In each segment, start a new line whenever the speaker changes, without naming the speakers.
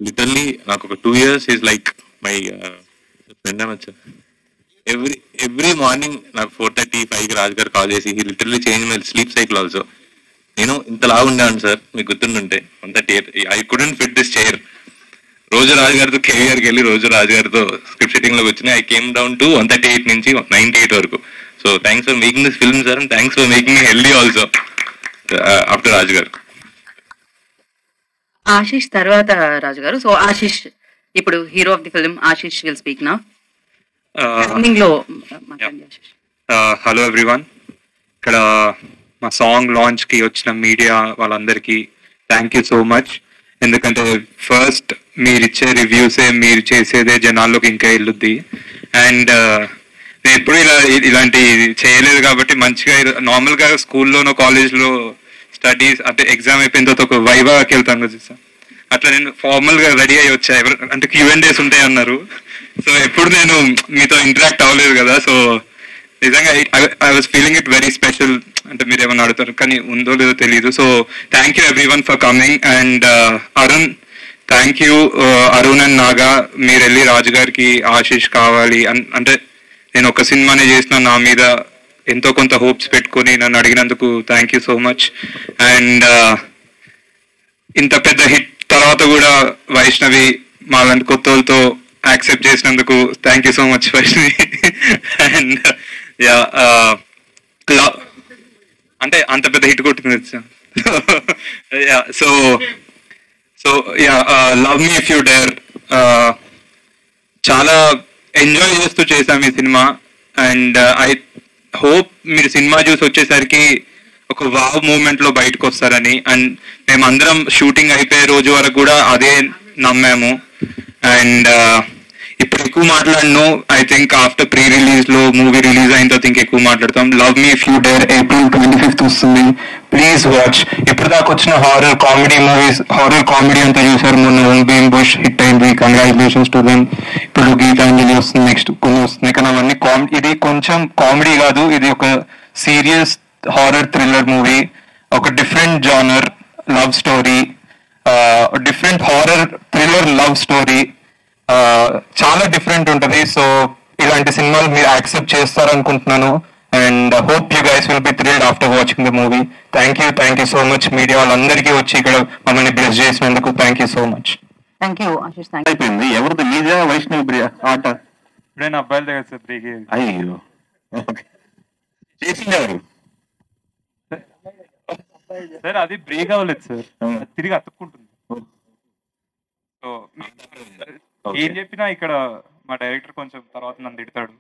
Literally నాకు ఒక 2 years is like my friend అనొచ్చు. ఎవ్రీ ఎవ్రీ మార్నింగ్ నాకు 4:35కి రాజు గారు కాల్ చేసి he literally change my sleep cycle also. నేను ఇంతలా ఉండేవాను సార్, మీకు గుర్తుంటుంటే 138 I couldn't fit this chair. రోజు రాజు గారితో కేవీఆర్కి వెళ్ళి రోజు రాజు గారితో స్క్రిప్ట్ సెట్టింగ్ లోకి వచ్చినాయి. ఐ కేమ్ డౌన్ టు 138 నుంచి 98 వరకు. So thanks for making this film sir, and thanks for making healthy also after Raju గారు.
ఆశీష్ తర్వాత రాజు గారు. సో ఆశీష్ ఇప్పుడు hero of the film Ashish will speak now. లో
హలో ఎవ్రీవన్. ఇక్కడ మా సాంగ్ లాంచ్ కి వచ్చిన మీడియా వాళ్ళందరికీ థ్యాంక్ యూ సో మచ్. ఎందుకంటే ఫస్ట్ మీరు ఇచ్చే రివ్యూసే, మీరు చేసేదే జనాల్లోకి ఇంకా వెళ్ళుద్ది. అండ్ నేను ఎప్పుడు ఇలాంటి చేయలేదు కాబట్టి మంచిగా నార్మల్గా స్కూల్లోనో కాలేజ్లో స్టడీస్ అంటే ఎగ్జామ్ అయిపోయిన తర్వాత ఒక వైవాకి వెళ్తాను కదా సార్, అట్లా నేను ఫార్మల్గా రెడీ అయ్యి వచ్చా. అంటే Q&As ఉంటాయి అన్నారు. సో ఎప్పుడు నేను మీతో ఇంటరాక్ట్ అవ్వలేదు కదా. సో నిజంగా I was feeling it very special. అంటే మీరు ఏమన్నా అడుగుతారు కానీ ఉందో లేదో తెలియదు. So thank you everyone for coming. And Arun, thank you. Arun and Naga మీరు వెళ్ళి రాజు గారికి ఆశీష్ కావాలి అంటే నేను ఒక సినిమానే చేసిన, నా మీద ఎంతో కొంత హోప్స్ పెట్టుకొని నన్ను అడిగినందుకు thank you so much. And ఇంత పెద్ద హిట్ తర్వాత కూడా వైష్ణవి మాలాంటి కొత్త వాళ్ళతో యాక్సెప్ట్ చేసినందుకు thank you so much Vaishnavi. And yeah అంటే అంత పెద్ద హిట్ కొట్టింది. Yeah so yeah love me if you dare. చాలా ఎంజాయ్ చేస్తూ చేశాం ఈ సినిమా. అండ్ ఐ హోప్ మీరు సినిమా చూసి వచ్చేసరికి ఒక వావ్ మూమెంట్ లో బయటకు వస్తారని. అండ్ మేమందరం షూటింగ్ అయిపోయే రోజు వరకు కూడా అదే నమ్మాము. అండ్ ఇప్పుడు ఎక్కువ మాట్లాడను. I think after pre release లో మూవీ రిలీజ్ అయిన తర్వాత ఇంకా ఎక్కువ మాట్లాడతాం. Love me if you dare April 25th వస్తుంది, ప్లీజ్ వాచ్. ఇప్పుడు దాకా వచ్చిన horror comedy movies, horror comedy అంతా చూసారు. మొన్న భీమ్ బుష్ హిట్ అయింది, కంగ్రాచులేషన్స్ టు దెమ్. ఇప్పుడు గీతాంజలి వస్తుంది, నెక్స్ట్ కొన్ని వస్తున్నాయి. కానీ అవన్నీ ఇది కొంచెం కామెడీ కాదు, ఇది ఒక సీరియస్ హారర్ థ్రిల్లర్ మూవీ. ఒక different genre love story, different horror thriller love story, చాలా డిఫరెంట్ ఉంటుంది. సో ఇలాంటి సినిమాలు మీరు యాక్సెప్ట్ చేస్తారనుకుంటున్నాను. And hope you guys will be thrilled after watching the movie. Thank you so much media వాళ్ళందరికీ వచ్చి ఇక్కడ మమ్మల్ని బ్లెస్ చేసినందుకు thank you so much.
Thank you Ashish.
అయిపోయింది. ఎవరిది మీదే వైష్ణవి ప్రియ ఆట?
నేను అబ్బాయిల దగ్గర సార్ బ్రేక్.
అయ్యో చేసింది ఎవరు
సార్? అది బ్రేక్ అవ్వలేదు సార్, తిరిగి అతుక్కుంటుంది. సో ఏం చెప్పినా ఇక్కడ మా డైరెక్టర్ కొంచెం తర్వాత నన్ను తిడతాడు.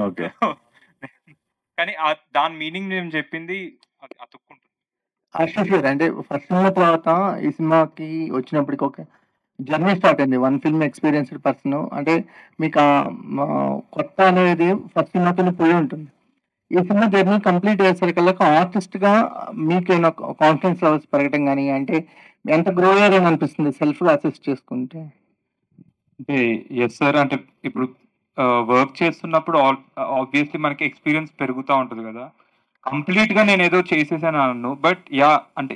ఓకే,
కానీ దాని మీనింగ్ నేను చెప్పింది అది అతుక్కుంటుంది.
ఆశీష్ గారు అంటే ఫస్ట్ సినిమా తర్వాత ఈ సినిమాకి వచ్చినప్పటికి ఒక జర్నీ స్టార్ట్ అయింది. వన్ ఫిల్మ్ ఎక్స్పీరియన్స్డ్ పర్సన్ అంటే మీకు కొత్త అనేది ఫస్ట్ సినిమాతోనే పోయి ఉంటుంది. ఈ సినిమా జర్నీ కంప్లీట్ అయ్యేసరికల్లా ఆర్టిస్ట్ గా మీకైనా కాన్ఫిడెన్స్ లెవెల్స్ పెరగడం కానీ అంటే ఎంత గ్రో అయ్యారని అనిపిస్తుంది సెల్ఫ్ గా అసెస్ చేసుకుంటే?
అంటే ఎస్ సార్, అంటే ఇప్పుడు వర్క్ చేస్తున్నప్పుడు ఆబ్వియస్లీ మనకి ఎక్స్పీరియన్స్ పెరుగుతూ ఉంటుంది కదా. కంప్లీట్ గా నేను ఏదో చేసేసాను అన్ను, బట్ యా అంటే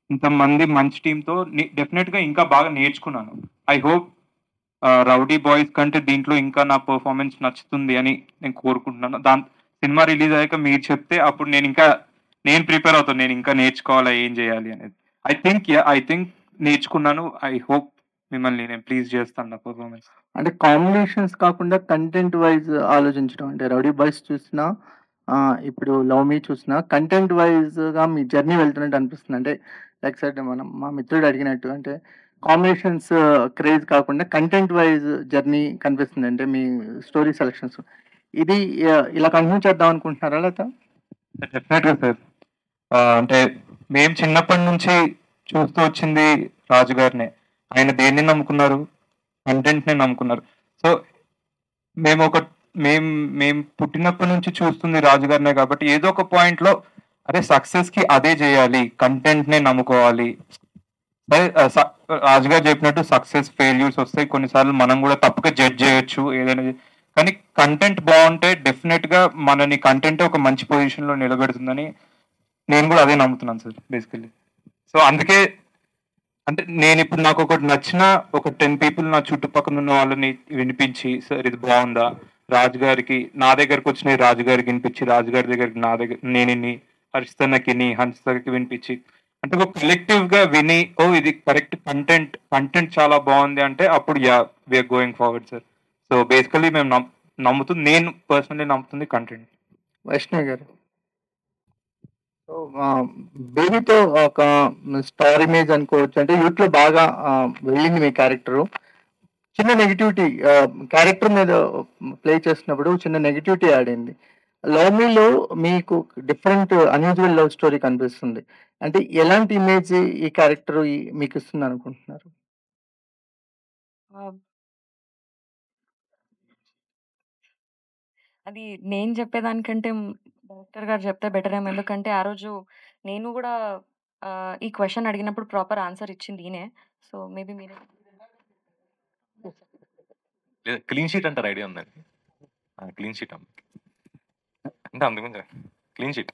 ఇంతమంది మంచి టీంతో డెఫినెట్ గా ఇంకా బాగా నేర్చుకున్నాను. ఐ హోప్ రౌడీ బాయ్స్ కంటే దీంట్లో ఇంకా నా పర్ఫార్మెన్స్ నచ్చుతుంది అని నేను కోరుకుంటున్నాను. సినిమా రిలీజ్ అయ్యాక మీరు చెప్తే అప్పుడు నేను ప్రిపేర్ అవుతాను, నేను ఇంకా నేర్చుకోవాలా ఏం చేయాలి అనేది. ఐ థింక్ నేర్చుకున్నాను. ఐ హోప్ మిమ్మల్ని నేను ప్లీజ్ చేస్తాను నా పర్ఫార్మెన్స్.
అంటే కాంబినేషన్స్ కాకుండా కంటెంట్ వైజ్ ఆలోచించడం, అంటే రౌడీ బాయ్స్ చూసినా ఇప్పుడు లవ్ మీ చూసినా కంటెంట్ వైజ్ గా మీ జర్నీ వెళ్తున్నట్టు అనిపిస్తుంది. అంటే లైక్ సైడ్ మా మిత్రుడు అడిగినట్టు అంటే కాంబినేషన్స్ క్రేజ్ కాకుండా కంటెంట్ వైజ్ జర్నీ కనిపిస్తుంది. అంటే మీ స్టోరీ సెలక్షన్స్ ఇది ఇలా కంటిన్యూ చేద్దాం అనుకుంటున్నారా లేదా?
డెఫినెట్ గా సార్. అంటే మేము చిన్నప్పటి నుంచి చూస్తూ వచ్చింది రాజు గారినే. ఆయన దేన్ని నమ్ముకున్నారు? కంటెంట్ ని నమ్ముకున్నారు. సో మేము పుట్టినప్పటి నుంచి చూస్తుంది రాజు గారినే కాబట్టి ఏదో ఒక పాయింట్ లో అరే సక్సెస్ కి అదే చేయాలి, కంటెంట్ నే నమ్ముకోవాలి. రాజు గారు చెప్పినట్టు సక్సెస్ ఫెయిల్యూర్స్ వస్తాయి, కొన్నిసార్లు మనం కూడా తప్పుగా జడ్జ్ చేయొచ్చు ఏదైనా. కానీ కంటెంట్ బాగుంటే డెఫినెట్ గా మనని కంటెంట్ ఒక మంచి పొజిషన్ లో నిలబెడుతుందని నేను కూడా అదే నమ్ముతున్నాను సార్ బేసికల్లీ. సో అందుకే అంటే నేను ఇప్పుడు నాకు ఒకటి నచ్చిన ఒక 10 పీపుల్ నా చుట్టుపక్కల ఉన్న వాళ్ళని వినిపించి సార్ ఇది బాగుందా, రాజు గారికి నా దగ్గరకు వచ్చినాయి రాజు గారికి వినిపించి, రాజు గారి దగ్గరికి నా దగ్గర నేను హర్షితన్నకి హన్సితకి వినిపించి, అంటే ఒక కలెక్టివ్ గా విని ఓ ఇది కరెక్ట్ కంటెంట్ చాలా బాగుంది అంటే అప్పుడు yeah we are going forward sir. So basically మేము నమ్ముతుంది, నేను పర్సనలీ నమ్ముతుంది కంటెంట్.
వైష్ణవ్ గారు, సో బేబీతో ఒక స్టార్ ఇమేజ్ అనుకోవచ్చు, అంటే యూత్ లో బాగా వెళ్ళింది మీ క్యారెక్టర్. చిన్న నెగిటివిటీ క్యారెక్టర్ మీద ప్లే చేసినప్పుడు చిన్న నెగిటివిటీ ఆడింది. లవ్ మీలో మీకు డిఫరెంట్ అన్యూజువల్ లవ్ స్టోరీ కనిపిస్తుంది. అంటే ఎలాంటి ఇమేజ్ ఈ క్యారెక్టర్ మీకు ఇస్తుంది అనుకుంటున్నారు?
అది నేను చెప్పేదానికంటే డైరెక్టర్ గారు చెప్తే బెటర్ ఏమో. ఎందుకంటే ఆ రోజు నేను కూడా ఈ క్వశ్చన్ అడిగినప్పుడు ప్రాపర్ ఆన్సర్ ఇచ్చింది ఈయనే. సో మేబీ మీరే
క్లీన్ షీట్ అంటారు, ఐడియా ఉందండి? క్లీన్ షీట్ అంటే అందుకు క్లీన్ షీట్.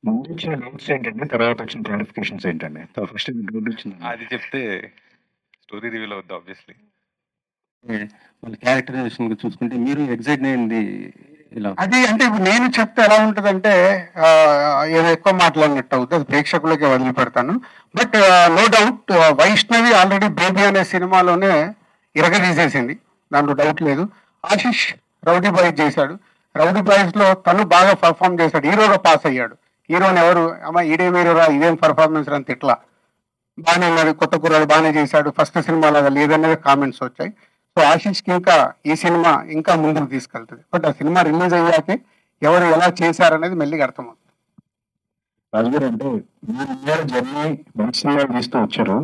ముందు వచ్చిన నోట్స్ ఏంటంటే, తర్వాత వచ్చిన క్లారిఫికేషన్స్ ఏంటండి? ఫస్ట్
అది చెప్తే స్టోరీ రివీల్ అవుద్ది ఆబ్వియస్లీ.
వాళ్ళ క్యారెక్టరైజేషన్ చూసుకుంటే మీరు ఎగ్జైట్ అయింది ఇలా.
అది అంటే ఇప్పుడు నేను చెప్తే ఎలా ఉంటుందంటే ఏదో ఎక్కువ మాట్లాడినట్టు అవుతుంది, అది ప్రేక్షకులకే వదిలిపెడతాను. But no doubt Vaishnavi already baby అనే సినిమాలోనే ఇరగదీసేసింది, దాంట్లో డౌట్ లేదు. ఆశిష్ రౌడీ బాయ్స్ చేశాడు, రౌడీ బాయ్స్ లో తను బాగా పర్ఫామ్ చేశాడు, హీరోగా పాస్ అయ్యాడు. హీరోని ఎవరు అమ్మ ఈడేం హీరోరా ఇదేం పర్ఫార్మెన్స్ అని తిట్లా, బాగానే ఉన్నాడు, కొత్త కుర్రాడు బాగానే చేశాడు, ఫస్ట్ సినిమా లాగా లేదనేది కామెంట్స్ వచ్చాయి. సో ఆశిష్కి ఇంకా ఈ సినిమా ఇంకా ముందుకు తీసుకెళ్తుంది. బట్ ఆ సినిమా రిలీజ్ అయ్యాకే ఎవరు ఎలా చేశారనేది మెల్లిగా అర్థమవుతుంది.
రాజుగారు, అంటే మీరు జర్నీ మంచి సినిమా తీస్తూ వచ్చారు.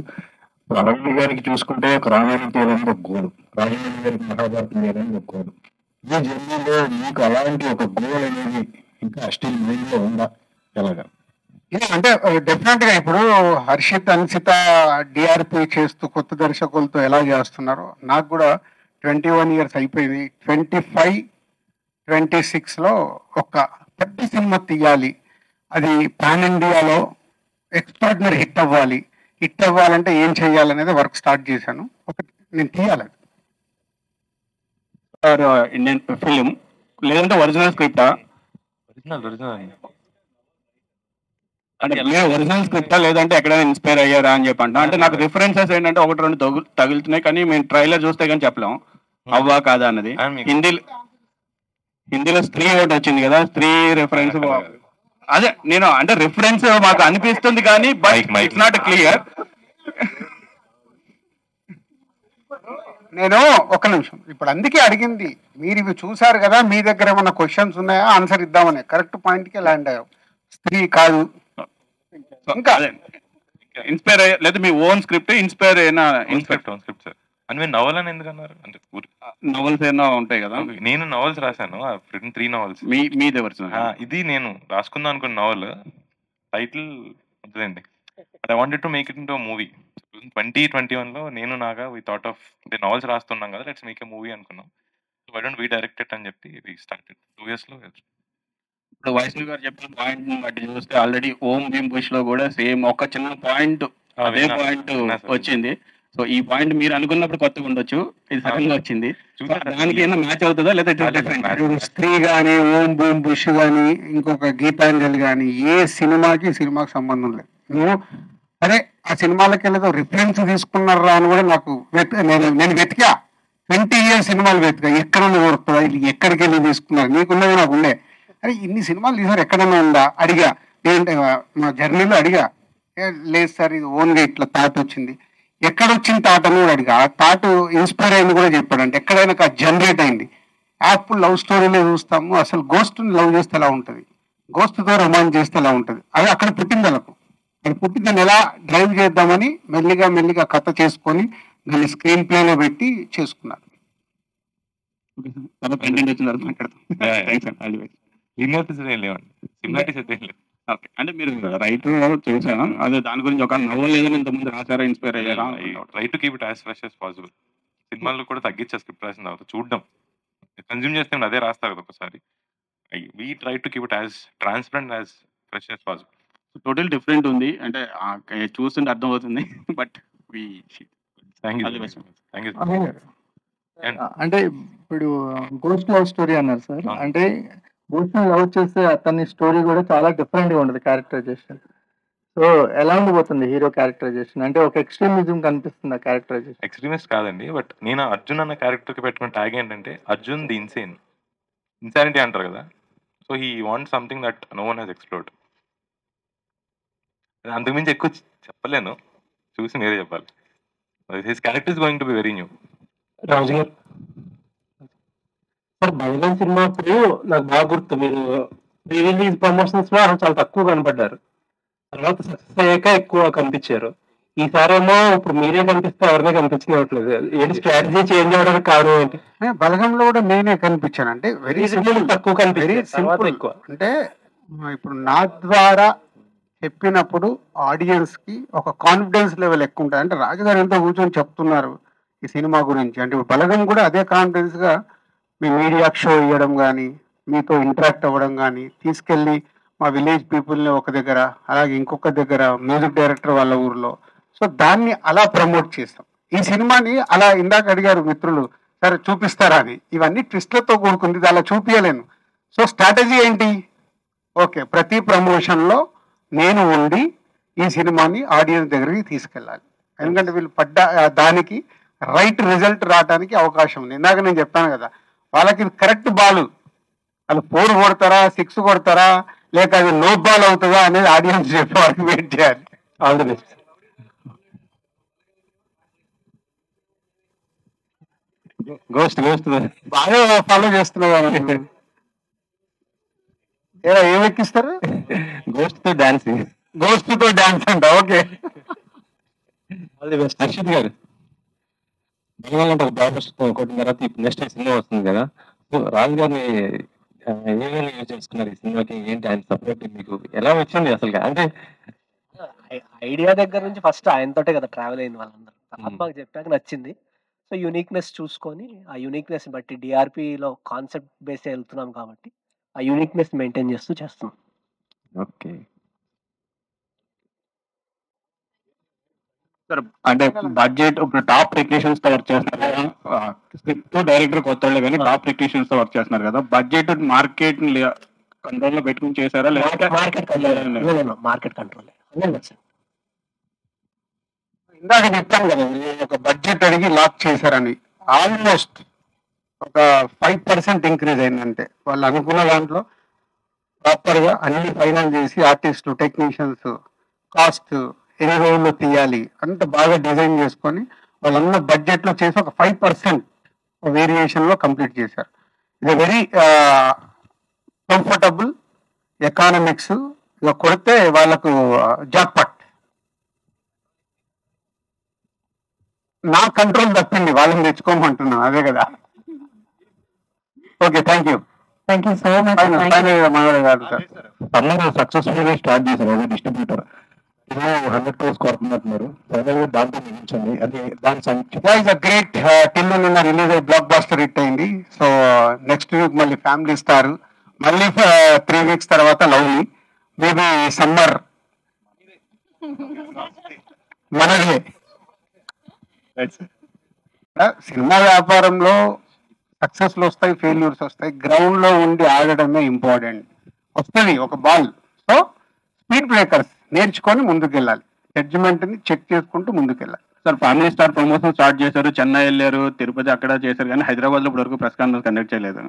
అరవింద్ గారికి చూసుకుంటే ఒక రామాయణం తీయాలని ఒక గోల్, రాజమౌళి గారికి మహాభారతం తీయాలని ఒక గోల్. ఈ జర్నీలో మీకు అలాంటి ఒక గోల్ అనేది ఇంకా స్టిల్ మైండ్ లో ఉందా? ఎలాగా?
అంటే డెఫినెట్ గా ఇప్పుడు హర్షిత్ అన్సిత డిఆర్పి చేస్తూ కొత్త దర్శకులతో ఎలా చేస్తున్నారో నాకు కూడా 21 years అయిపోయింది. 25, 26 లో ఒక పెద్ద సినిమా తీయాలి, అది పాన్ ఇండియాలో ఎక్స్ట్రాడినరీ హిట్ అవ్వాలి. హిట్ అవ్వాలంటే ఏం చేయాలనేది వర్క్ స్టార్ట్ చేశాను. ఒకటి నేను తీయాలి
ఇండియన్ ఫిలిం లేదంటే ఒరిజినల్ స్క్రిప్టా?
ఒరిజినల్
అంటే ఒరిజినల్ స్క్రిప్టా లేదంటే ఎక్కడైనా ఇన్స్పైర్ అయ్యారా అని చెప్పి అంట. అంటే నాకు రిఫరెన్సెస్ ఏంటంటే ఒకటి రెండు తగులుతున్నాయి, కానీ మేము ట్రైలర్ చూస్తే కానీ చెప్పలేం అవ్వా కాదా అన్నది. హిందీలో స్త్రీ ఒకటి వచ్చింది కదా, స్త్రీ రిఫరెన్స్. అదే నేను అంటే రిఫరెన్స్ మాకు అనిపిస్తుంది కానీ బట్ ఇట్స్ నాట్ క్లియర్.
నేను ఒక నిమిషం, ఇప్పుడు అందుకే అడిగింది, మీరు ఇవి చూసారు కదా, మీ దగ్గర ఏమైనా క్వశ్చన్స్ ఉన్నాయా ఆన్సర్ ఇద్దామని. కరెక్ట్ పాయింట్కే ల్యాండ్ అయ్యావు. స్త్రీ కాదు, ఇంకా
ఇన్స్పైర్ అయ్యా లేదా మీ ఓన్ స్క్రిప్ట్ ఇన్స్పైర్ అయినా?
Script sir. అని మీరు నవల్ అని ఎందుకు అన్నారు? అంటే
నవల్స్ ఏమైనా ఉంటాయి కదా.
నేను నవల్స్ రాశాను, 3 novels.
మీది
ఇది నేను రాసుకుందాం అనుకున్న నవల్, టైటిల్ ఉంటుందండి. But I wanted to make it into movie. 2021 లో నేను నాగా వి థాట్ ఆఫ్, అంటే నవల్స్ రాస్తున్నాం కదా, లెట్స్ మేక్ ఎ మూవీ అనుకున్నాం. So why don't we direct it అని చెప్పి వి స్టార్టెడ్ 2 years లో.
ఇప్పుడు వైష్ణవ్ గారు చెప్పిన పాయింట్ బట్టి చూస్తే ఆల్రెడీ ఓం భీమ్ పుష్ లో కూడా సేమ్ ఒక చిన్న పాయింట్, అదే పాయింట్ వచ్చింది. సో ఈ పాయింట్ మీరు అనుకున్నప్పుడు కొత్తగా ఉండొచ్చు, ఇది సడన్ గా వచ్చింది. దానికి ఏమైనా మ్యాచ్ అవుతుందా లేదా?
స్త్రీ కానీ, ఓం బూమ్ బుష్ కానీ, ఇంకొక గీతాంజలి కానీ, ఏ సినిమాకి సంబంధం లేదు. నువ్వు అరే ఆ సినిమాలకి వెళ్ళేదో రిఫరెన్స్ తీసుకున్నారా అని కూడా నాకు నేను వెతికా, 20 years సినిమాలు వెతికా, ఎక్కడ దొరుకుతుందా, ఇది ఎక్కడికి వెళ్ళి తీసుకున్నారు, నీకున్నది నాకు ఉండే. అరే ఇన్ని సినిమాలు తీసారు, ఎక్కడైనా ఉందా అడిగా. ఏంటంటే మా జర్నీలో అడిగా, లేదు సార్ ఇది ఓన్గా ఇట్లా థాట్ వచ్చింది. ఎక్కడొచ్చిన థాట్ అని కూడా అడిగా. ఆ థాట్ ఇన్స్పైర్ అయింది కూడా చెప్పాడు. అంటే ఎక్కడైనా జనరేట్ అయింది. యాప్ లవ్ స్టోరీలో చూస్తాము, అసలు గోస్ట్ని లవ్ చేస్తే ఎలా ఉంటుంది, గోస్ట్తో రొమాన్స్ చేస్తే ఎలా ఉంటుంది, అది అక్కడ పుట్టింది. వాళ్ళకు అది పుట్టిందని ఎలా డ్రైవ్ చేద్దామని మెల్లిగా కథ చేసుకొని దాన్ని స్క్రీన్ ప్లేలో పెట్టి చేసుకున్నారు.
అంటే మీరు రైటర్ చేశారా? అదే దాని గురించి ఒక నవల్ ఏదైనా ఇంతకుముందు రాశారా, ఇన్స్పైర్ అయ్యారా?
Try to keep it as fresh as possible. సినిమాల్లో కూడా తగ్గించే స్క్రిప్ట్ రాసిన తర్వాత చూడడం, కన్జ్యూమ్ చేస్తే అదే రాస్తారు కదా ఒకసారి. We try to keep it as transparent as fresh as possible.
Total different ఉంది, అంటే చూస్తుంటే అర్థం అవుతుంది. But
thank you thank you.
అంటే ఇప్పుడు గోస్ట్ లవ్ స్టోరీ అన్నారు సార్.
అవును.
అంటే గోస్ట్ లవ్ చేస్తే అతని స్టోరీ కూడా చాలా డిఫరెంట్ గా ఉండదు క్యారెక్టరైజేషన్. సో ఎలా ఉండిపోతుంది హీరో క్యారెక్టరైజేషన్? అంటే ఒక ఎక్స్ట్రీమిజం కనిపిస్తుంది ఆ క్యారెక్టరైజేషన్.
ఎక్స్ట్రీమిస్ట్ కాదండి, బట్ నేను అర్జున్ అన్న క్యారెక్టర్కి పెట్టుకున్న ట్యాగ్ ఏంటంటే అర్జున్ ది ఇన్సానిటీ అంటారు కదా. So he want something that no one has explored. అంతకుమించి ఎక్కువ చెప్పలేను, చూసి మీరే చెప్పాలి. His character is going to be very new.
Raju గారు సార్, బైలన్ సినిమా అప్పుడు నాకు బాగా గుర్తు, మీరు ప్రీ రిలీజ్ ప్రమోషన్స్ లో చాలా తక్కువ కనపడ్డారు, తర్వాత సక్సెస్ అయ్యాక ఎక్కువ కనిపించారు. ఈసారేమో ఇప్పుడు మీరే కనిపిస్తే ఎవరినే కనిపించనివ్వట్లేదు. ఏంటి స్ట్రాటజీ చేంజ్ అవ్వడానికి కారణం ఏంటి?
బలగంలో కూడా నేనే కనిపించాను. అంటే వెరీ సింపుల్,
తక్కువ కనిపించారు,
సింపుల్
ఎక్కువ.
అంటే ఇప్పుడు నా ద్వారా చెప్పినప్పుడు ఆడియన్స్ కి ఒక కాన్ఫిడెన్స్ లెవెల్ ఎక్కువ ఉంటుంది. అంటే రాజుగారు ఎంతో కూర్చొని చెప్తున్నారు ఈ సినిమా గురించి. అంటే బలగం కూడా అదే కాన్ఫిడెన్స్ గా మీ మీడియాకి షో ఇవ్వడం కానీ, మీతో ఇంటరాక్ట్ అవ్వడం కానీ, తీసుకెళ్ళి మా విలేజ్ పీపుల్ని ఒక దగ్గర, అలాగే ఇంకొక దగ్గర మ్యూజిక్ డైరెక్టర్ వాళ్ళ ఊర్లో, సో దాన్ని అలా ప్రమోట్ చేస్తాం. ఈ సినిమాని అలా ఇందాక అడిగారు మిత్రులు, సరే చూపిస్తారా అని. ఇవన్నీ ట్విస్ట్లతో కూడుకుంది, ఇది అలా చూపించలేను. సో స్ట్రాటజీ ఏంటి? ఓకే, ప్రతి ప్రమోషన్లో నేను ఉండి ఈ సినిమాని ఆడియన్స్ దగ్గరికి తీసుకెళ్ళాలి. ఎందుకంటే వీళ్ళు పడ్డ దానికి రైట్ రిజల్ట్ రావడానికి అవకాశం ఉంది. ఇందాక నేను చెప్పాను కదా, వాళ్ళకి కరెక్ట్ బాల్, వాళ్ళు 4 కొడతారా 6 కొడతారా లేక అది నో బాల్ అవుతుందా అనేది ఆడియన్స్ చెప్పే వరకు వెయిట్ చేయాలి.
All the best.
గోస్ట్
బాగా ఫాలో చేస్తున్నారు. ఏమెక్కిస్తారు?
గోస్ట్ తో డాన్సింగ్.
గోస్ట్ తో డాన్స్ అంట. Okay,
all the best.
Akshith గారు, బలగం కొట్టిన తర్వాత ఇప్పుడు నెక్స్ట్ సినిమా వస్తుంది కదా, సో రాజు గారిని ఏమేమి యూజ్ చేసుకున్నారు ఈ సినిమాకి? ఏంటి ఆయన సపరేట్ మీకు ఎలా వచ్చింది అసలు? అంటే
ఐడియా దగ్గర నుంచి ఫస్ట్ ఆయనతోటే కదా ట్రావెల్ అయింది వాళ్ళందరూ. మాకు చెప్పాక నచ్చింది. సో యూనిక్నెస్ చూసుకొని ఆ యూనిక్నెస్ బట్టి డిఆర్పిలో కాన్సెప్ట్ బేస్ వెళ్తున్నాం కాబట్టి ఆ యూనిక్నెస్ మెయింటైన్ చేస్తూ చేస్తున్నాం.
ఓకే,
అంటే బడ్జెట్ ఇప్పుడు టాప్ టెక్నీషియన్స్ తో వర్క్ చేస్తున్నారు కదా, స్క్రిప్ట్ డైరెక్టర్ కొత్త వాళ్ళే కానీ టాప్ టెక్నీషియన్స్ తో వర్క్ చేస్తున్నారు కదా, బడ్జెట్ మార్కెట్ కంట్రోల్ లో పెట్టుకుని చేశారా లేకపోతే
మార్కెట్ కంట్రోల్ 100%.
ఇందాక చెప్పాను కదా, ఒక బడ్జెట్ అడిగి లాక్ చేశారని. ఆల్మోస్ట్ ఒక 5% ఇంక్రీజ్ అయిందంటే వాళ్ళు అనుకున్న దాంట్లో ప్రాపర్ గా అన్ని ఫైనల్ చేసి ఆర్టిస్టులు, టెక్నీషియన్స్, కాస్ట్ ఎన్ని రోజుల్లో తీయాలి అంత బాగా డిజైన్ చేసుకొని వాళ్ళన్న బడ్జెట్ లో చేసి ఒక 5% వేరియేషన్ లో కంప్లీట్ చేశారు. ఇది వెరీ కంఫర్టబుల్ ఎకానమిక్స్. ఇక కొడితే వాళ్ళకు జాక్పాట్. నా కంట్రోల్ తప్పింది, వాళ్ళని తెచ్చుకోమంటున్నాను, అదే కదా. Okay, thank you.
Thank you so much.
Summer successful start చేశారు యాజ్ డిస్ట్రిబ్యూటర్. 100 crores కొడుతున్నారు, దాంతో ముగించండి. అది దాని
గ్రేట్. టిల్లు నిన్న రిలీజ్ అయ్యి బ్లాక్ బాస్టర్ హిట్ అయింది. సో నెక్స్ట్ వీక్ మళ్ళీ ఫ్యామిలీ స్టార్, మళ్ళీ 3 weeks తర్వాత లవ్లీ, మేబీ సమ్మర్ మనదే. సినిమా వ్యాపారంలో సక్సెస్లు వస్తాయి, ఫెయిల్యూర్స్ వస్తాయి. గ్రౌండ్ లో ఉండి ఆడడమే ఇంపార్టెంట్. వస్తుంది ఒక బాల్. సో స్పీడ్ బ్రేకర్స్ నేర్చుకొని ముందుకెళ్ళాలి, జడ్జిమెంట్ ని చెక్ చేసుకుంటూ ముందుకెళ్ళాలి.
Sir family star promotion start చేశారు, చెన్నై వెళ్ళారు, తిరుపతి అక్కడ చేశారు, కానీ హైదరాబాద్ లో ఇప్పటి వరకు ప్రెస్ కాన్ఫరెన్స్ కండక్ట్ చేయలేదు.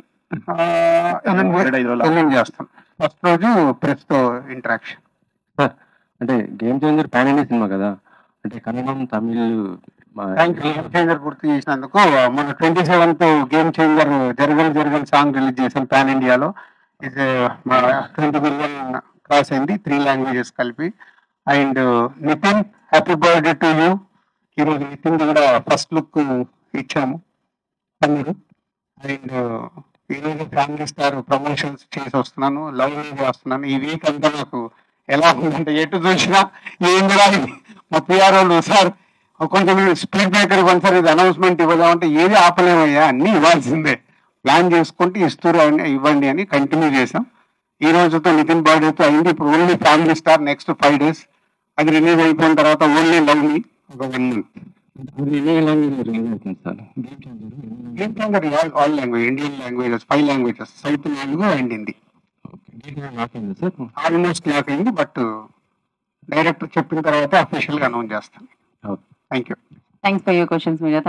చేస్తాం ఫస్ట్ రోజు ప్రెస్ తో ఇంటరాక్షన్.
అంటే game changer pan India cinema కదా, అంటే కన్నడం, తమిళ్.
గేమ్ చేంజర్ పూర్తి చేసినందుకు మన 27th గేమ్ చేంజర్ జరగల్ సాంగ్ రిలీజ్ చేసాం పాన్ ఇండియాలో. ఇది 20 million క్రాస్ అయింది, 3 languages కలిపి. And Nithin, happy birthday to you. ఈరోజు నితిన్ కూడా ఫస్ట్ లుక్ ఇచ్చాము తమ్ముడు. అండ్ ఈరోజు ఫ్యామిలీ స్టార్ ప్రమోషన్స్ చేసి వస్తున్నాను, లవ్ చేస్తున్నాను. ఈ వీక్ అంతా నాకు ఎలా ఉందంటే ఎటు చూసినా ఏం రాదు. మా పిఆర్ఓలు సార్ కొంచెం స్పీడ్ బ్రేకర్ కొంచెం ఇది అనౌన్స్మెంట్ ఇవ్వదామంటే ఏది ఆపలేమయ్యా, అన్ని ఇవ్వాల్సిందే, ప్లాన్ చేసుకుంటే ఇస్తూరు ఇవ్వండి అని కంటిన్యూ చేసాం. ఈ రోజుతో నితిన్ బర్త్డేతో అయింది. ఇప్పుడు only family star next 5 days. అది రిలీజ్ అయిపోయిన తర్వాత ఓన్లీ లవ్ మీ. ఒక 1 month.
అది ఏ లాంగ్వేజ్ రిలీజ్ అవుతుంది sir?
Game changer all language, Indian languages 5 languages, south 4 and Hindi.
Sir
almost lock అయింది, బట్ డైరెక్టర్ చెప్పిన తర్వాత అఫీషియల్ గా అనౌన్స్ చేస్తాను. Thank you.
Thanks for your questions media.